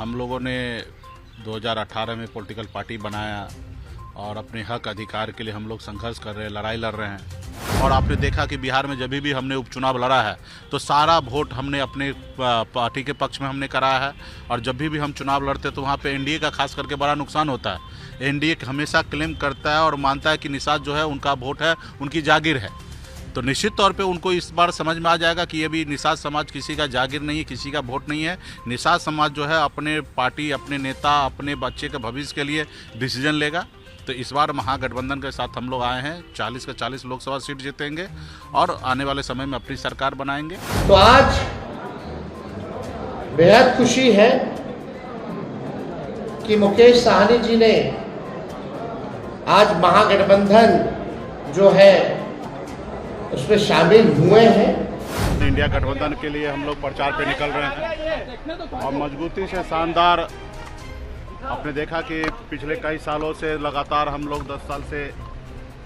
हम लोगों ने 2018 में पॉलिटिकल पार्टी बनाया और अपने हक अधिकार के लिए हम लोग संघर्ष कर रहे हैं, लड़ाई लड़ रहे हैं। और आपने देखा कि बिहार में जब भी हमने उपचुनाव लड़ा है तो सारा वोट हमने अपने पार्टी के पक्ष में हमने कराया है। और जब भी हम चुनाव लड़ते तो वहाँ पे एनडीए का खास करके बड़ा नुकसान होता है। एनडीए हमेशा क्लेम करता है और मानता है कि निषाद जो है उनका वोट है, उनकी जागीर है। तो निश्चित तौर पे उनको इस बार समझ में आ जाएगा कि ये भी निषाद समाज किसी का जागीर नहीं है, किसी का वोट नहीं है। निषाद समाज जो है अपने पार्टी, अपने नेता, अपने बच्चे के भविष्य के लिए डिसीजन लेगा। तो इस बार महागठबंधन के साथ हम लोग आए हैं, 40 का 40 लोकसभा सीट जीतेंगे और आने वाले समय में अपनी सरकार बनाएंगे। तो आज बेहद खुशी है कि मुकेश साहनी जी ने आज महागठबंधन जो है उसमें शामिल हुए हैं। इंडिया गठबंधन के लिए हम लोग प्रचार पे निकल रहे हैं और मजबूती से शानदार। आपने देखा कि पिछले कई सालों से लगातार हम लोग 10 साल से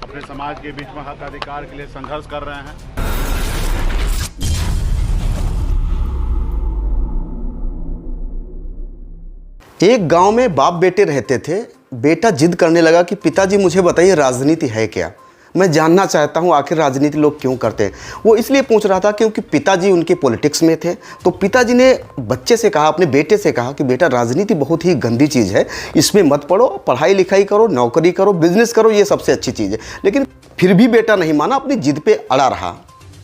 अपने समाज के बीच में हक अधिकार के लिए संघर्ष कर रहे हैं। एक गांव में बाप बेटे रहते थे। बेटा जिद करने लगा कि पिताजी मुझे बताइए राजनीति है क्या, मैं जानना चाहता हूं आखिर राजनीति लोग क्यों करते हैं। वो इसलिए पूछ रहा था क्योंकि पिताजी उनके पॉलिटिक्स में थे। तो पिताजी ने बच्चे से कहा, अपने बेटे से कहा कि बेटा राजनीति बहुत ही गंदी चीज़ है, इसमें मत पढ़ो, पढ़ाई लिखाई करो, नौकरी करो, बिजनेस करो, ये सबसे अच्छी चीज़ है। लेकिन फिर भी बेटा नहीं माना, अपनी जिद पे अड़ा रहा।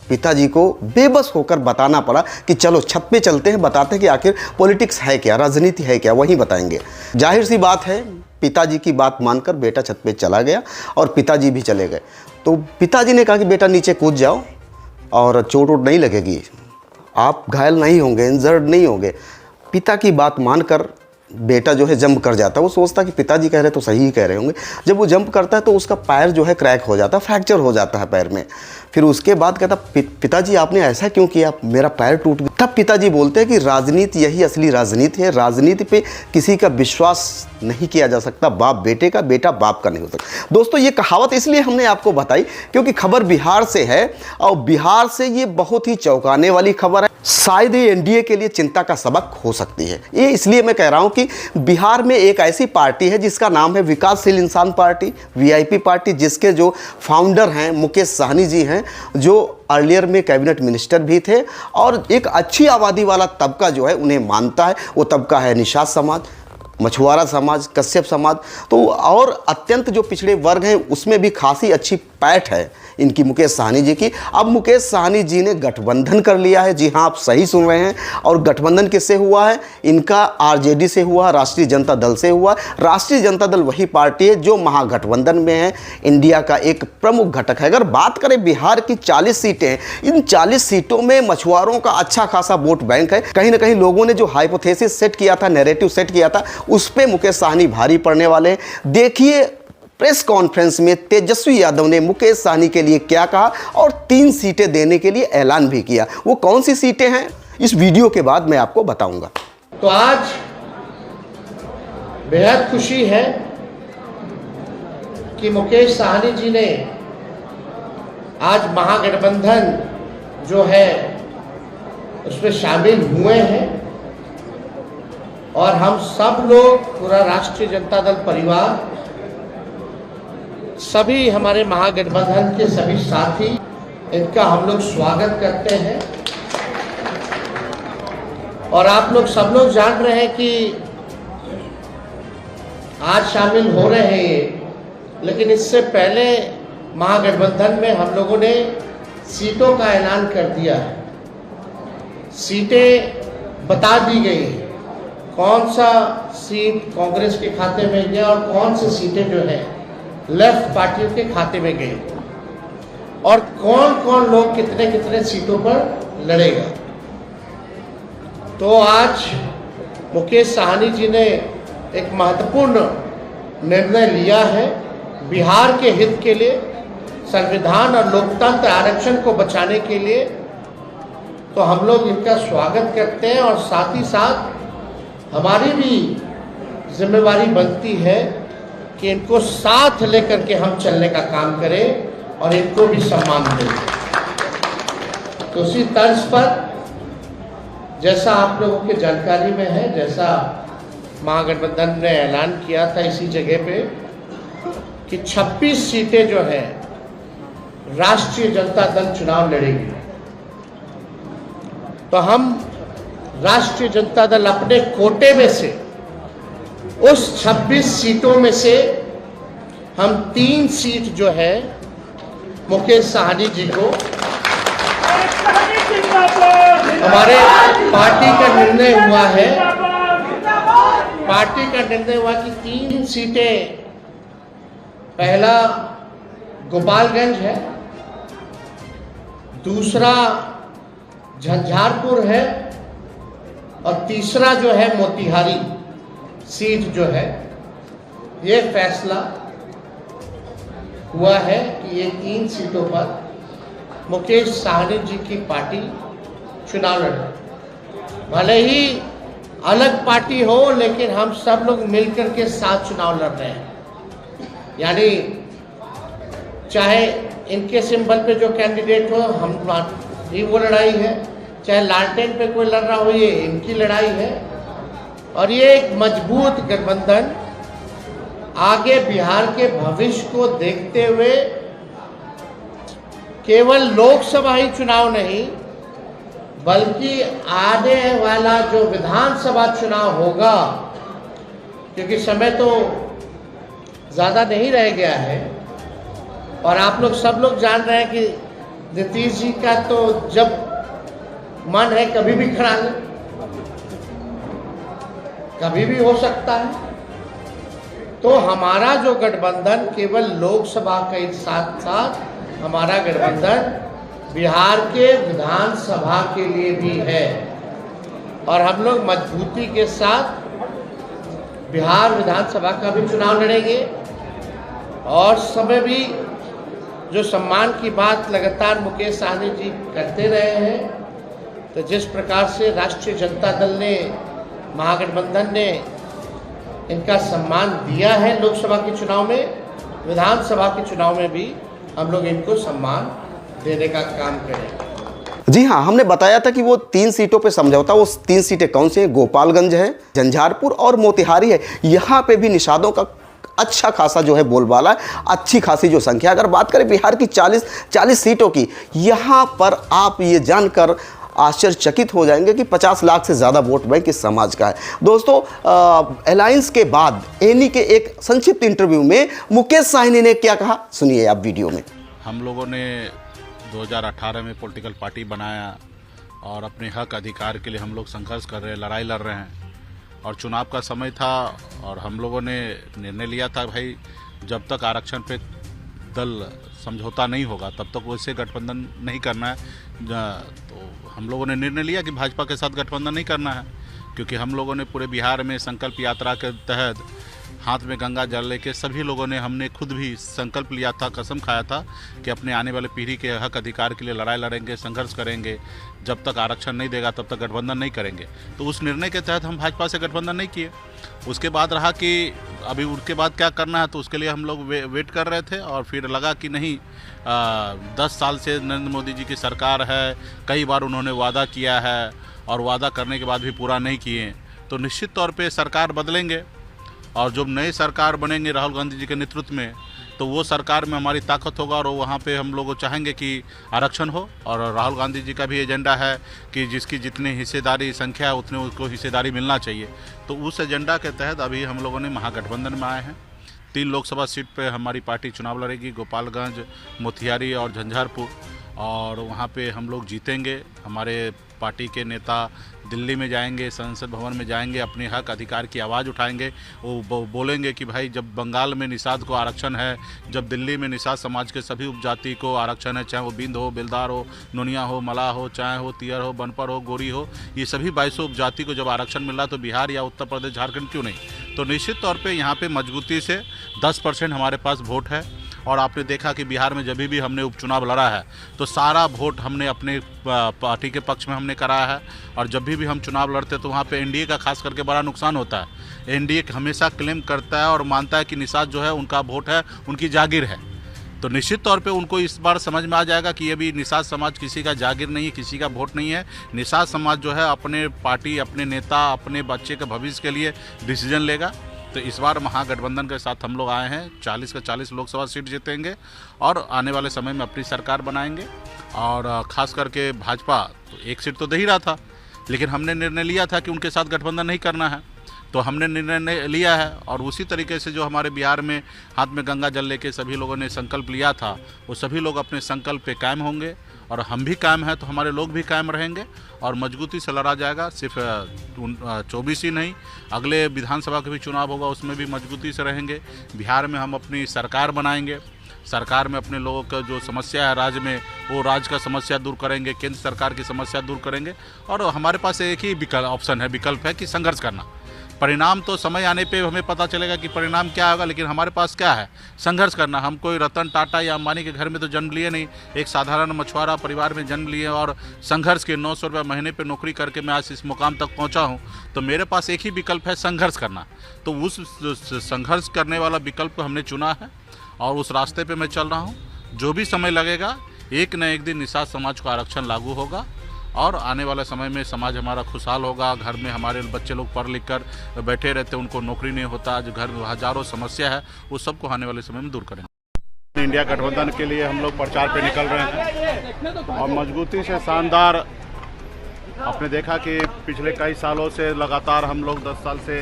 पिताजी को बेबस होकर बताना पड़ा कि चलो छत पे चलते हैं, बताते हैं कि आखिर पॉलिटिक्स है क्या, राजनीति है क्या, वही बताएंगे। जाहिर सी बात है पिताजी की बात मानकर बेटा छत पे चला गया और पिताजी भी चले गए। तो पिताजी ने कहा कि बेटा नीचे कूद जाओ और चोट वोट नहीं लगेगी, आप घायल नहीं होंगे, इंजर्ड नहीं होंगे। पिता की बात मानकर बेटा जो है जंप कर जाता है। वो सोचता कि पिताजी कह रहे तो सही ही कह रहे होंगे। जब वो जंप करता है तो उसका पैर जो है क्रैक हो जाता है, फ्रैक्चर हो जाता है पैर में। फिर उसके बाद कहता पिताजी आपने ऐसा क्यों किया, मेरा पैर टूट गया। तब पिताजी बोलते हैं कि राजनीति यही असली राजनीति है। राजनीति पे किसी का विश्वास नहीं किया जा सकता, बाप बेटे का, बेटा बाप का नहीं हो सकता। दोस्तों ये कहावत इसलिए हमने आपको बताई क्योंकि खबर बिहार से है और बिहार से ये बहुत ही चौंकाने वाली खबर है। शायद ये एनडीए के लिए चिंता का सबक हो सकती है। ये इसलिए मैं कह रहा हूँ कि बिहार में एक ऐसी पार्टी है जिसका नाम है विकासशील इंसान पार्टी, वीआईपी पार्टी, जिसके जो फाउंडर हैं मुकेश साहनी जी हैं, जो अर्लियर में कैबिनेट मिनिस्टर भी थे और एक अच्छी आबादी वाला तबका जो है उन्हें मानता है। वो तबका है निषाद समाज, मछुआरा समाज, कश्यप समाज। तो और अत्यंत जो पिछड़े वर्ग हैं उसमें भी खासी अच्छी पैठ है इनकी, मुकेश साहनी जी की। अब मुकेश साहनी जी ने गठबंधन कर लिया है। जी हाँ, आप सही सुन रहे हैं। और गठबंधन किससे हुआ है? इनका आरजेडी से हुआ, राष्ट्रीय जनता दल से हुआ। राष्ट्रीय जनता दल वही पार्टी है जो महागठबंधन में है, इंडिया का एक प्रमुख घटक है। अगर बात करें बिहार की 40 सीटें हैं, इन 40 सीटों में मछुआरों का अच्छा खासा वोट बैंक है। कहीं ना कहीं लोगों ने जो हाइपोथेसिस सेट किया था, नैरेटिव सेट किया था, उस पर मुकेश साहनी भारी पड़ने वाले हैं। देखिए प्रेस कॉन्फ्रेंस में तेजस्वी यादव ने मुकेश साहनी के लिए क्या कहा और 3 सीटें देने के लिए ऐलान भी किया। वो कौन सी सीटें हैं इस वीडियो के बाद मैं आपको बताऊंगा। तो आज बेहद खुशी है कि मुकेश साहनी जी ने आज महागठबंधन जो है उसमें शामिल हुए हैं और हम सब लोग, पूरा राष्ट्रीय जनता दल परिवार, सभी हमारे महागठबंधन के सभी साथी, इनका हम लोग स्वागत करते हैं। और आप लोग सब लोग जान रहे हैं कि आज शामिल हो रहे हैं ये, लेकिन इससे पहले महागठबंधन में हम लोगों ने सीटों का ऐलान कर दिया है। सीटें बता दी गई हैं, कौन सा सीट कांग्रेस के खाते में गया और कौन सी सीटें जो है लेफ्ट पार्टियों के खाते में गई और कौन कौन लोग कितने कितने सीटों पर लड़ेगा। तो आज मुकेश साहनी जी ने एक महत्वपूर्ण निर्णय लिया है बिहार के हित के लिए, संविधान और लोकतंत्र आरक्षण को बचाने के लिए। तो हम लोग इनका स्वागत करते हैं और साथ ही साथ हमारी भी जिम्मेवारी बनती है कि इनको साथ लेकर के हम चलने का काम करें और इनको भी सम्मान दें। तो उसी तर्ज पर जैसा आप लोगों के जानकारी में है, जैसा महागठबंधन ने ऐलान किया था इसी जगह पे कि 26 सीटें जो है राष्ट्रीय जनता दल चुनाव लड़ेगी। तो हम राष्ट्रीय जनता दल अपने कोटे में से उस 26 सीटों में से हम 3 सीट जो है मुकेश साहनी जी को हमारे पार्टी का निर्णय हुआ है। पार्टी का निर्णय हुआ कि 3 सीटें, पहला गोपालगंज है, दूसरा झंझारपुर है और तीसरा जो है मोतिहारी सीट जो है। ये फैसला हुआ है कि ये 3 सीटों पर मुकेश साहनी जी की पार्टी चुनाव लड़े। भले ही अलग पार्टी हो लेकिन हम सब लोग मिलकर के साथ चुनाव लड़ रहे हैं। यानी चाहे इनके सिंबल पे जो कैंडिडेट हो हम भी वो लड़ाई है, चाहे लालटेन पे कोई लड़ रहा हो ये इनकी लड़ाई है। और ये एक मजबूत गठबंधन आगे बिहार के भविष्य को देखते हुए केवल लोकसभा ही चुनाव नहीं बल्कि आने वाला जो विधानसभा चुनाव होगा, क्योंकि समय तो ज़्यादा नहीं रह गया है और आप लोग सब लोग जान रहे हैं कि नीतीश जी का तो जब मन है कभी भी खड़ा है, कभी भी हो सकता है। तो हमारा जो गठबंधन केवल लोकसभा के साथ साथ हमारा गठबंधन बिहार के विधानसभा के लिए भी है और हम लोग मजबूती के साथ बिहार विधानसभा का भी चुनाव लड़ेंगे। और समय भी जो सम्मान की बात लगातार मुकेश साहनी जी करते रहे हैं, तो जिस प्रकार से राष्ट्रीय जनता दल ने, महागठबंधन ने इनका सम्मान दिया है लोकसभा के चुनाव में, विधानसभा के चुनाव में भी हम लोग इनको सम्मान देने का काम करेंगे। जी हाँ, हमने बताया था कि वो 3 सीटों पे समझौता। वो 3 सीटें कौन सी हैं? गोपालगंज है, झंझारपुर और मोतिहारी है। यहाँ पे भी निषादों का अच्छा खासा जो है बोलबाला है, अच्छी खासी जो संख्या। अगर बात करें बिहार की 40 सीटों की, यहाँ पर आप ये जानकर आश्चर्यचकित हो जाएंगे कि 50 लाख से ज़्यादा वोट बैंक इस समाज का है। दोस्तों, अलायंस के बाद एनी के एक संक्षिप्त इंटरव्यू में मुकेश साहनी ने क्या कहा, सुनिए आप वीडियो में। हम लोगों ने 2018 में पॉलिटिकल पार्टी बनाया और अपने हक अधिकार के लिए हम लोग संघर्ष कर रहे हैं, लड़ाई लड़ रहे हैं। और चुनाव का समय था और हम लोगों ने निर्णय लिया था भाई जब तक आरक्षण पे दल समझौता नहीं होगा तब तक वैसे गठबंधन नहीं करना है। तो हम लोगों ने निर्णय लिया कि भाजपा के साथ गठबंधन नहीं करना है, क्योंकि हम लोगों ने पूरे बिहार में संकल्प यात्रा के तहत हाथ में गंगा जल लेके सभी लोगों ने, हमने खुद भी संकल्प लिया था, कसम खाया था कि अपने आने वाले पीढ़ी के हक अधिकार के लिए लड़ाई लड़ेंगे, संघर्ष करेंगे। जब तक आरक्षण नहीं देगा तब तक गठबंधन नहीं करेंगे। तो उस निर्णय के तहत हम भाजपा से गठबंधन नहीं किए। उसके बाद रहा कि अभी उसके बाद क्या करना है, तो उसके लिए हम लोग वेट कर रहे थे और फिर लगा कि नहीं, 10 साल से नरेंद्र मोदी जी की सरकार है, कई बार उन्होंने वादा किया है और वादा करने के बाद भी पूरा नहीं किए, तो निश्चित तौर पे सरकार बदलेंगे और जब नई सरकार बनेंगे राहुल गांधी जी के नेतृत्व में, तो वो सरकार में हमारी ताकत होगा और वहाँ पे हम लोग चाहेंगे कि आरक्षण हो। और राहुल गांधी जी का भी एजेंडा है कि जिसकी जितनी हिस्सेदारी संख्या है उतने उसको हिस्सेदारी मिलना चाहिए। तो उस एजेंडा के तहत अभी हम लोगों ने महागठबंधन में आए हैं। 3 लोकसभा सीट पे हमारी पार्टी चुनाव लड़ेगी, गोपालगंज, मोतिहारी और झंझारपुर, और वहाँ पे हम लोग जीतेंगे। हमारे पार्टी के नेता दिल्ली में जाएंगे, संसद भवन में जाएंगे, अपने हक अधिकार की आवाज़ उठाएंगे। वो बोलेंगे कि भाई जब बंगाल में निषाद को आरक्षण है, जब दिल्ली में निषाद समाज के सभी उपजाति को आरक्षण है, चाहे वो बिंद हो, बेलदार हो, नोनिया हो, मला हो, चाहे हो तियर हो, बनपर हो, गोरी हो, ये सभी 22 उपजाति को जब आरक्षण मिल रहा तो बिहार या उत्तर प्रदेश, झारखंड क्यों नहीं। तो निश्चित तौर पर यहाँ पर मजबूती से 10% हमारे पास वोट है। और आपने देखा कि बिहार में जब भी हमने उपचुनाव लड़ा है तो सारा वोट हमने अपने पार्टी के पक्ष में हमने कराया है। और जब भी हम चुनाव लड़ते तो वहाँ पे एनडीए का खास करके बड़ा नुकसान होता है। एनडीए हमेशा क्लेम करता है और मानता है कि निषाद जो है उनका वोट है, उनकी जागीर है। तो निश्चित तौर पे उनको इस बार समझ में आ जाएगा कि अभी निषाद समाज किसी का जागीर नहीं है, किसी का वोट नहीं है। निषाद समाज जो है अपने पार्टी, अपने नेता, अपने बच्चे के भविष्य के लिए डिसीजन लेगा। तो इस बार महागठबंधन के साथ हम लोग आए हैं, 40 का 40 लोकसभा सीट जीतेंगे और आने वाले समय में अपनी सरकार बनाएंगे। और ख़ास करके भाजपा तो एक सीट तो दे ही रहा था, लेकिन हमने निर्णय लिया था कि उनके साथ गठबंधन नहीं करना है, तो हमने निर्णय लिया है। और उसी तरीके से जो हमारे बिहार में हाथ में गंगा जल लेके सभी लोगों ने संकल्प लिया था, वो सभी लोग अपने संकल्प पे कायम होंगे और हम भी कायम हैं तो हमारे लोग भी कायम रहेंगे और मजबूती से लड़ा जाएगा। सिर्फ 24 ही नहीं, अगले विधानसभा के भी चुनाव होगा, उसमें भी मजबूती से रहेंगे। बिहार में हम अपनी सरकार बनाएंगे, सरकार में अपने लोगों का जो समस्या है राज्य में, वो राज्य का समस्या दूर करेंगे, केंद्र सरकार की समस्या दूर करेंगे। और हमारे पास एक ही विकल्प है कि संघर्ष करना। परिणाम तो समय आने पे हमें पता चलेगा कि परिणाम क्या होगा, लेकिन हमारे पास क्या है, संघर्ष करना। हम कोई रतन टाटा या अंबानी के घर में तो जन्म लिए नहीं, एक साधारण मछुआरा परिवार में जन्म लिए और संघर्ष के 900 रुपये महीने पे नौकरी करके मैं आज इस मुकाम तक पहुंचा हूं। तो मेरे पास एक ही विकल्प है, संघर्ष करना। तो उस संघर्ष करने वाला विकल्प हमने चुना है और उस रास्ते पर मैं चल रहा हूँ। जो भी समय लगेगा, एक न एक दिन निषाद समाज को आरक्षण लागू होगा और आने वाले समय में समाज हमारा खुशहाल होगा। घर में हमारे बच्चे लोग पढ़ लिख कर बैठे रहते, उनको नौकरी नहीं होता, जो घर में हजारों समस्या है, वो सबको आने वाले समय में दूर करेंगे। इंडिया गठबंधन के लिए हम लोग प्रचार पे निकल रहे हैं और मजबूती से शानदार। आपने देखा कि पिछले कई सालों से लगातार हम लोग 10 साल से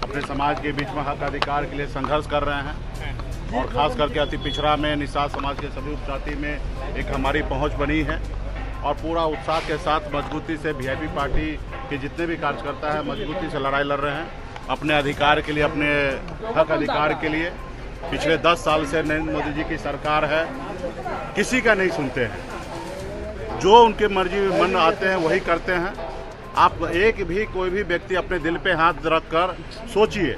अपने समाज के बीच में हक अधिकार के लिए संघर्ष कर रहे हैं और ख़ास करके अति पिछड़ा में निषाद समाज के सभी उपजाति में एक हमारी पहुँच बनी है और पूरा उत्साह के साथ मजबूती से वीआईपी पार्टी के जितने भी कार्यकर्ता हैं मजबूती से लड़ाई लड़ रहे हैं अपने अधिकार के लिए, अपने हक अधिकार के लिए। पिछले 10 साल से नरेंद्र मोदी जी की सरकार है, किसी का नहीं सुनते हैं, जो उनके मर्जी में मन आते हैं वही करते हैं। आप एक भी कोई भी व्यक्ति अपने दिल पे हाथ रख कर सोचिए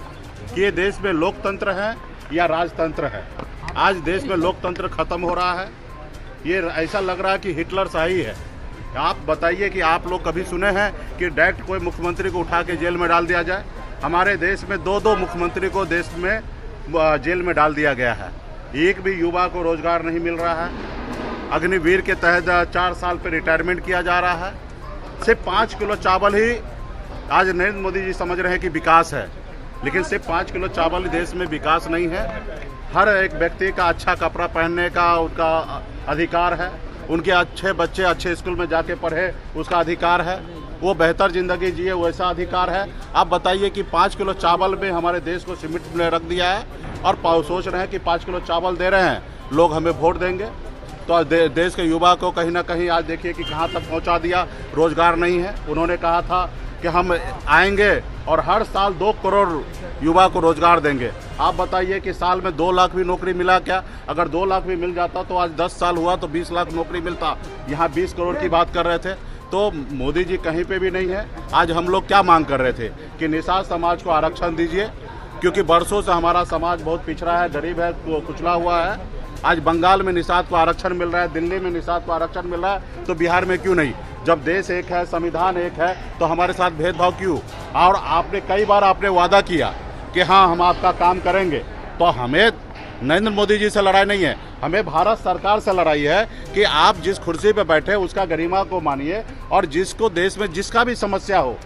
कि ये देश में लोकतंत्र है या राजतंत्र है। आज देश में लोकतंत्र खत्म हो रहा है, ये ऐसा लग रहा है कि हिटलर शाही है। आप बताइए कि आप लोग कभी सुने हैं कि डायरेक्ट कोई मुख्यमंत्री को उठा के जेल में डाल दिया जाए? हमारे देश में 2-2 मुख्यमंत्री को देश में जेल में डाल दिया गया है। एक भी युवा को रोजगार नहीं मिल रहा है। अग्निवीर के तहत 4 साल पे रिटायरमेंट किया जा रहा है। सिर्फ 5 किलो चावल ही आज नरेंद्र मोदी जी समझ रहे हैं कि विकास है, लेकिन सिर्फ 5 किलो चावल देश में विकास नहीं है। हर एक व्यक्ति का अच्छा कपड़ा पहनने का उनका अधिकार है, उनके अच्छे बच्चे अच्छे स्कूल में जाके पढ़े उसका अधिकार है, वो बेहतर ज़िंदगी जिए वैसा अधिकार है। आप बताइए कि 5 किलो चावल में हमारे देश को सीमित में रख दिया है और सोच रहे हैं कि 5 किलो चावल दे रहे हैं, लोग हमें वोट देंगे। तो देश के युवा को कहीं ना कहीं आज देखिए कि कहाँ तक पहुँचा दिया। रोज़गार नहीं है। उन्होंने कहा था कि हम आएंगे और हर साल 2 करोड़ युवा को रोजगार देंगे। आप बताइए कि साल में 2 लाख भी नौकरी मिला क्या? अगर 2 लाख भी मिल जाता तो आज 10 साल हुआ तो 20 लाख नौकरी मिलता। यहाँ 20 करोड़ की बात कर रहे थे। तो मोदी जी कहीं पे भी नहीं है। आज हम लोग क्या मांग कर रहे थे कि निषाद समाज को आरक्षण दीजिए, क्योंकि बरसों से हमारा समाज बहुत पिछड़ा है, गरीब है, कुचला हुआ है। आज बंगाल में निषाद को आरक्षण मिल रहा है, दिल्ली में निषाद को आरक्षण मिल रहा है, तो बिहार में क्यों नहीं? जब देश एक है, संविधान एक है, तो हमारे साथ भेदभाव क्यों? और आपने कई बार वादा किया कि हाँ हम आपका काम करेंगे। तो हमें नरेंद्र मोदी जी से लड़ाई नहीं है, हमें भारत सरकार से लड़ाई है कि आप जिस कुर्सी पे बैठे उसका गरिमा को मानिए और जिसको देश में जिसका भी समस्या हो,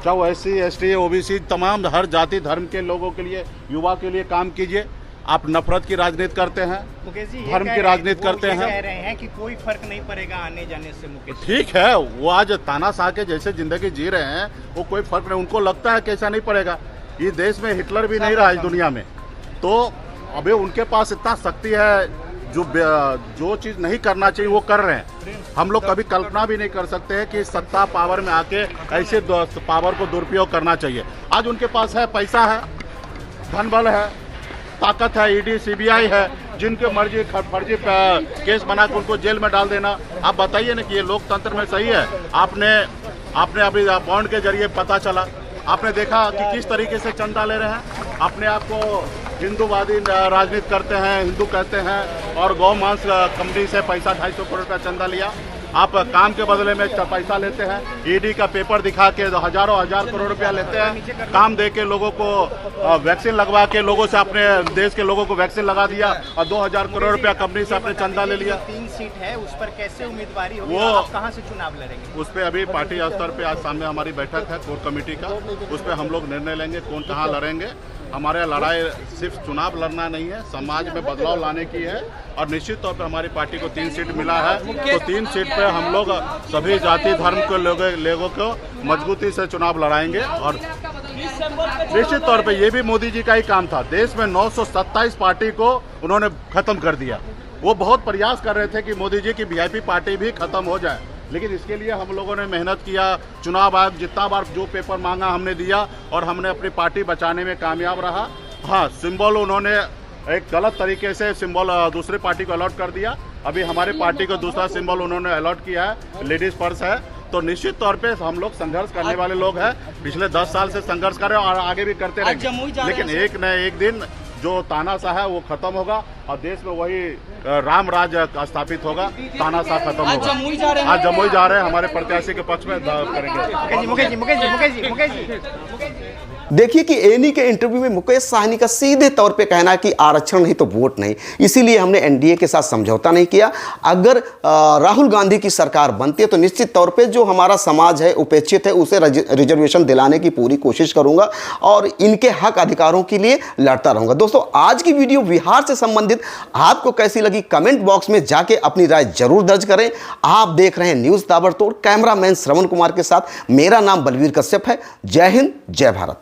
चाहे वो SC ST OBC तमाम हर जाति धर्म के लोगों के लिए, युवा के लिए काम कीजिए। आप नफरत की राजनीति करते हैं, धर्म की राजनीति करते हैं। कह रहे हैं कि कोई फर्क नहीं पड़ेगा आने जाने से। मुकेश ठीक है, वो आज तानाशाह के जैसे जिंदगी जी रहे हैं, वो कोई फर्क नहीं, उनको लगता है कि ऐसा नहीं पड़ेगा। ये देश में हिटलर भी नहीं रहा इस दुनिया में। तो अभी उनके पास इतना शक्ति है, जो चीज़ नहीं करना चाहिए वो कर रहे हैं। हम लोग कभी कल्पना भी नहीं कर सकते हैं कि सत्ता पावर में आके ऐसे पावर को दुरुपयोग करना चाहिए। आज उनके पास है, पैसा है, धन बल है, ताकत है, ED CBI है, जिनके मर्जी फर्जी केस बना के उनको जेल में डाल देना। आप बताइए ना कि ये लोकतंत्र में सही है? आपने अभी बॉन्ड के जरिए पता चला, आपने देखा कि किस तरीके से चंदा ले रहे हैं। अपने आप को हिंदूवादी राजनीति करते हैं, हिंदू कहते हैं और गौ मांस कंपनी से पैसा 250 करोड़ का चंदा लिया। आप काम के बदले में पैसा लेते हैं, ईडी का पेपर दिखा के हजारों हजार करोड़ रुपया लेते हैं, काम दे के लोगों को वैक्सीन लगवा के लोगों से अपने देश के लोगों को वैक्सीन लगा दिया और 2000 करोड़ रुपया कंपनी से अपने चंदा ले लिया। 3 सीट है, उस पर कैसे उम्मीदवारी होगी? वो आप कहां से चुनाव लड़ेंगे? उस पर अभी पार्टी स्तर पे आज सामने हमारी बैठक है कोर कमेटी का, उस पर हम लोग निर्णय लेंगे कौन कहाँ लड़ेंगे। हमारे लड़ाई सिर्फ चुनाव लड़ना नहीं है, समाज में बदलाव लाने की है और निश्चित तौर पे हमारी पार्टी को 3 सीट मिला है, तो 3 सीट पे हम लोग सभी जाति धर्म के लोगों को मजबूती से चुनाव लड़ाएंगे। और निश्चित तौर पे ये भी मोदी जी का ही काम था, देश में 927 पार्टी को उन्होंने खत्म कर दिया। वो बहुत प्रयास कर रहे थे कि मोदी जी की वीआईपी पार्टी भी खत्म हो जाए, लेकिन इसके लिए हम लोगों ने मेहनत किया। चुनाव आयोग जितना बार जो पेपर मांगा हमने दिया और हमने अपनी पार्टी बचाने में कामयाब रहा। हाँ, सिंबल उन्होंने एक गलत तरीके से सिंबल दूसरी पार्टी को अलॉट कर दिया। अभी हमारी पार्टी को दूसरा सिंबल उन्होंने अलॉट किया है, लेडीज पर्स है। तो निश्चित तौर पे हम लोग संघर्ष करने वाले लोग हैं, पिछले 10 साल से संघर्ष कर रहे हैं और आगे भी करते रहेंगे, लेकिन एक न एक दिन जो तानाशाह है वो खत्म होगा और देश में वही राम राज स्थापित होगा, तानाशाह खत्म होगा। आज जमुई जा रहे हैं, हमारे प्रत्याशी के पक्ष में करेंगे। मुकेश जी। देखिए कि एनी के इंटरव्यू में मुकेश साहनी का सीधे तौर पे कहना है कि आरक्षण नहीं तो वोट नहीं, इसीलिए हमने एनडीए के साथ समझौता नहीं किया। अगर राहुल गांधी की सरकार बनती है तो निश्चित तौर पे जो हमारा समाज है उपेक्षित है उसे रिजर्वेशन दिलाने की पूरी कोशिश करूंगा और इनके हक अधिकारों के लिए लड़ता रहूंगा। दोस्तों, आज की वीडियो बिहार से संबंधित आपको कैसी लगी कमेंट बॉक्स में जाके अपनी राय जरूर दर्ज करें। आप देख रहे हैं न्यूज़ ताबड़तोड़, कैमरामैन श्रवण कुमार के साथ मेरा नाम बलवीर कश्यप है। जय हिंद, जय भारत।